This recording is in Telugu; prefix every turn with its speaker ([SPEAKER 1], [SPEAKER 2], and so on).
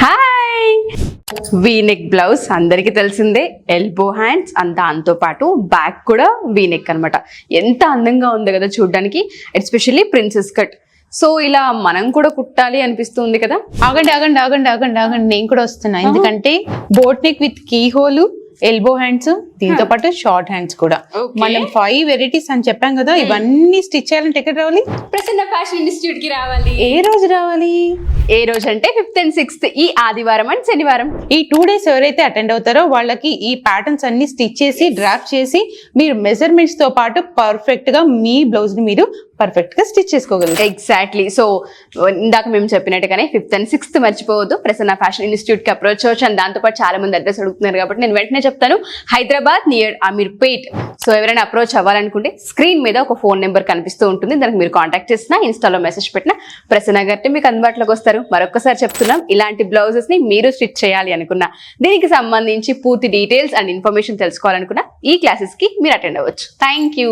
[SPEAKER 1] హాయ్ వీనెక్ బ్లౌజ్ అందరికి తెలిసిందే, ఎల్బో హ్యాండ్స్ అండ్ దాంతో పాటు బ్యాక్ కూడా వీనెక్ అన్నమాట. ఎంత అందంగా ఉంది కదా చూడడానికి, ఎస్పెషల్లీ ప్రిన్సెస్ కట్. సో ఇలా మనం కూడా కుట్టాలి అనిపిస్తుంది కదా.
[SPEAKER 2] ఆగండి నేను కూడా వస్తున్నా. ఎందుకంటే boat neck with key hole, elbow hands, దీంతో పాటు షార్ట్ హ్యాండ్స్ కూడా. మనం 5 వెరైటీస్ అని చెప్పాం కదా. ఇవన్నీ స్టిచ్ చేయాలంటే ఎక్కడ రావాలి?
[SPEAKER 1] ప్రసన్న ఫ్యాషన్ ఇన్స్టిట్యూట్ కి రావాలి.
[SPEAKER 2] ఏ రోజు రావాలి?
[SPEAKER 1] ఏ రోజు అంటే 5th and 6th, ఈ ఆదివారం అండ్ శనివారం.
[SPEAKER 2] ఈ 2 days ఎవరైతే అటెండ్ అవుతారో వాళ్ళకి ఈ ప్యాటర్న్స్ అన్ని స్టిచ్ చేసి డ్రాఫ్ట్ చేసి మీరు మెజర్మెంట్స్ తో పాటు పర్ఫెక్ట్ గా మీ బ్లౌజ్ ని మీరు పర్ఫెక్ట్ గా స్టిచ్ చేసుకోగలరు.
[SPEAKER 1] ఎగ్జాక్ట్లీ. సో ఇందాక మేము చెప్పినట్టుగానే 5th and 6th మర్చిపోవద్దు. ప్రసన్న ఫ్యాషన్ ఇన్స్టిట్యూట్ కి అప్రోచ్ అవ్వచ్చు. అండ్ దాంతో పాటు చాలా మంది అడ్రస్ అడుగుతున్నారు కాబట్టి నేను వెంటనే చెప్తాను. హైదరాబాద్ నియర్ అమీర్పేట్. సో ఎవరైనా అప్రోచ్ అవ్వాలనుకుంటే స్క్రీన్ మీద ఒక ఫోన్ నెంబర్ కనిపిస్తూ ఉంటుంది. దానికి మీరు కాంటాక్ట్ చేసినా, ఇన్స్టాలో మెసేజ్ పెట్టినా ప్రసన్న గారి మీకు అందుబాటులోకి వస్తారు. మరొకసారి చెప్తున్నాం, ఇలాంటి బ్లౌజెస్ ని మీరు స్టిచ్ చేయాలి అనుకున్నా, దీనికి సంబంధించి పూర్తి డీటెయిల్స్ అండ్ ఇన్ఫర్మేషన్ తెలుసుకోవాలనుకున్నా ఈ క్లాసెస్ కి మీరు అటెండ్ అవ్వచ్చు. Thank you.